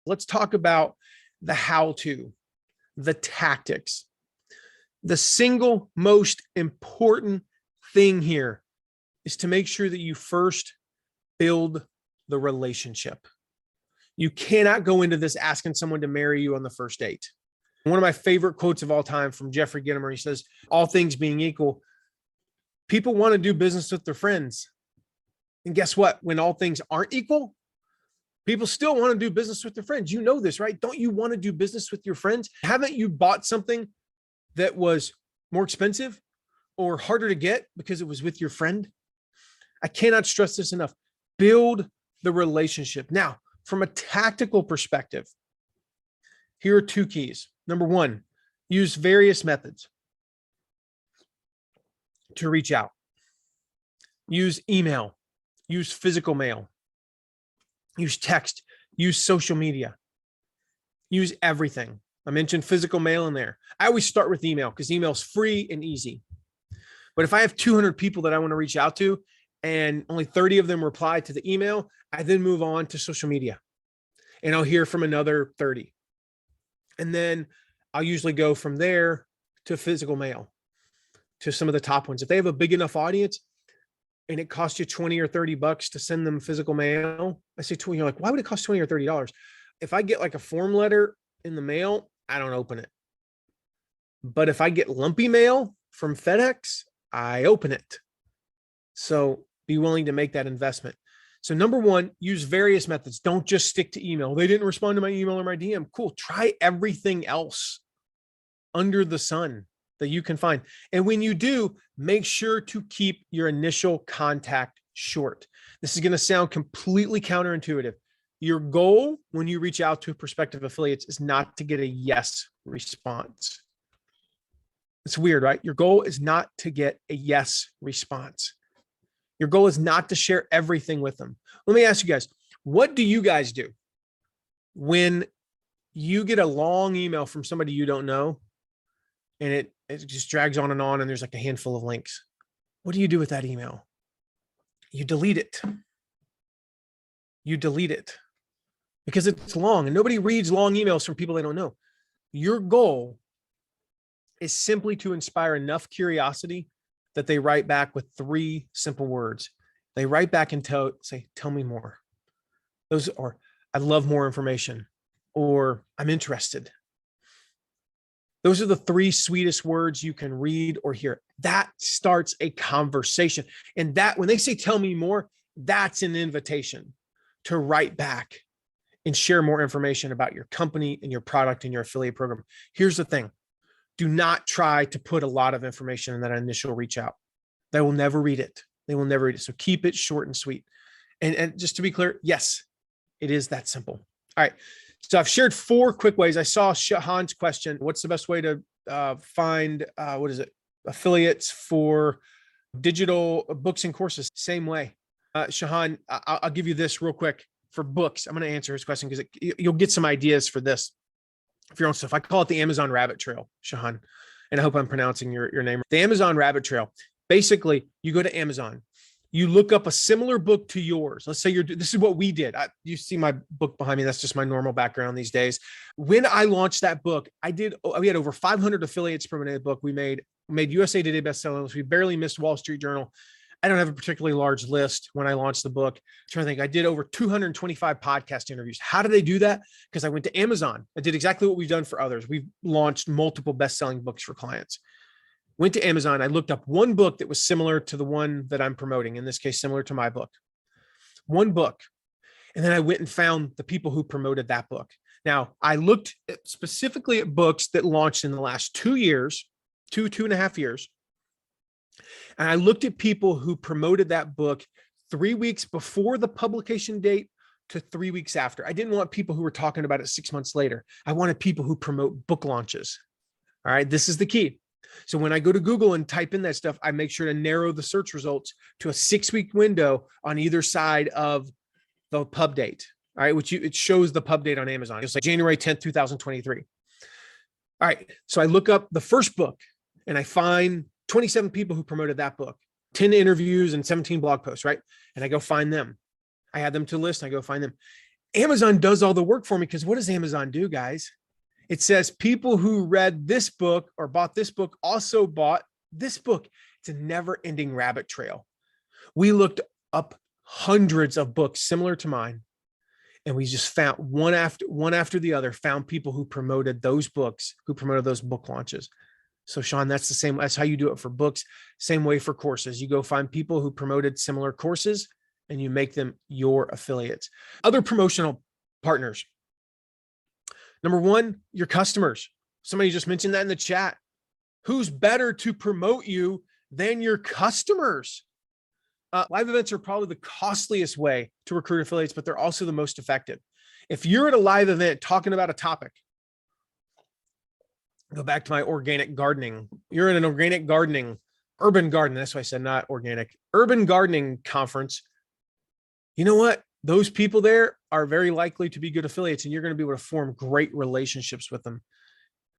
Let's talk about the how-to, the tactics. The single most important thing here is to make sure that you first build the relationship. You cannot go into this asking someone to marry you on the first date. One of my favorite quotes of all time from Jeffrey Gitomer, he says, all things being equal, people want to do business with their friends. And guess what? When all things aren't equal, people still want to do business with their friends. You know this, right? Don't you want to do business with your friends? Haven't you bought something that was more expensive or harder to get because it was with your friend? I cannot stress this enough. Build the relationship. Now, from a tactical perspective, here are two keys. Number one, use various methods to reach out. Use email, use physical mail, use text, use social media, use everything. I mentioned physical mail in there. I always start with email because email is free and easy. But if I have 200 people that I want to reach out to and only 30 of them reply to the email, I then move on to social media and I'll hear from another 30. And then I'll usually go from there to physical mail, to some of the top ones. If they have a big enough audience and it costs you 20 or 30 bucks to send them physical mail, I say 20, you're like, why would it cost 20 or $30? If I get like a form letter in the mail, I don't open it. But if I get lumpy mail from FedEx, I open it. So be willing to make that investment. So number one, use various methods. Don't just stick to email. They didn't respond to my email or my DM. Cool. Try everything else under the sun that you can find. And when you do, make sure to keep your initial contact short. This is going to sound completely counterintuitive. Your goal when you reach out to prospective affiliates is not to get a yes response. It's weird, right? Your goal is not to get a yes response. Your goal is not to share everything with them. Let me ask you guys, what do you guys do when you get a long email from somebody you don't know and it just drags on and there's like a handful of links? What do you do with that email? You delete it. You delete it because it's long and nobody reads long emails from people they don't know. Your goal is simply to inspire enough curiosity that they write back with 3 simple words. They write back and say, tell me more. Those are, I'd love more information, or I'm interested. Those are the 3 sweetest words you can read or hear. That starts a conversation. And that when they say, tell me more, that's an invitation to write back and share more information about your company and your product and your affiliate program. Here's the thing. Do not try to put a lot of information in that initial reach out. They will never read it. They will never read it. So keep it short and sweet. And just to be clear, yes, it is that simple. All right. So I've shared 4 quick ways. I saw Shahan's question. What's the best way to find, affiliates for digital books and courses? Same way. Shahan, I'll give you this real quick for books. I'm going to answer his question because you'll get some ideas for this. For your own stuff. I call it the Amazon rabbit trail, Shahan. And I hope I'm pronouncing your name. The Amazon rabbit trail. Basically, you go to Amazon, you look up a similar book to yours. Let's say this is what we did. You see my book behind me. That's just my normal background these days. When I launched that book, we had over 500 affiliates promoting the book. We made USA Today bestsellers. We barely missed Wall Street Journal. I don't have a particularly large list when I launched the book. I'm trying to think, I did over 225 podcast interviews. How did I do that? Because I went to Amazon. I did exactly what we've done for others. We've launched multiple best-selling books for clients. Went to Amazon. I looked up one book that was similar to the one that I'm promoting, in this case, similar to my book. One book. And then I went and found the people who promoted that book. Now, I looked specifically at books that launched in the last 2 years, 2.5 years. And I looked at people who promoted that book 3 weeks before the publication date to 3 weeks after. I didn't want people who were talking about it 6 months later. I wanted people who promote book launches. All right. This is the key. So when I go to Google and type in that stuff, I make sure to narrow the search results to a 6-week window on either side of the pub date. All right. It shows the pub date on Amazon. It's like January 10th, 2023. All right. So I look up the first book and I find 27 people who promoted that book, 10 interviews and 17 blog posts, right? And I go find them. I add them to a list and I go find them. Amazon does all the work for me, because what does Amazon do, guys? It says people who read this book or bought this book also bought this book. It's a never ending rabbit trail. We looked up hundreds of books similar to mine, and we just found one after the other, found people who promoted those books, who promoted those book launches. So Sean, that's the same. That's how you do it for books. Same way for courses. You go find people who promoted similar courses and you make them your affiliates. Other promotional partners. Number one, your customers. Somebody just mentioned that in the chat. Who's better to promote you than your customers? Live events are probably the costliest way to recruit affiliates, but they're also the most effective. If you're at a live event talking about a topic, go back to my organic gardening. You're in an organic gardening, urban gardening. That's why I said not organic, urban gardening conference. You know what? Those people there are very likely to be good affiliates, and you're going to be able to form great relationships with them.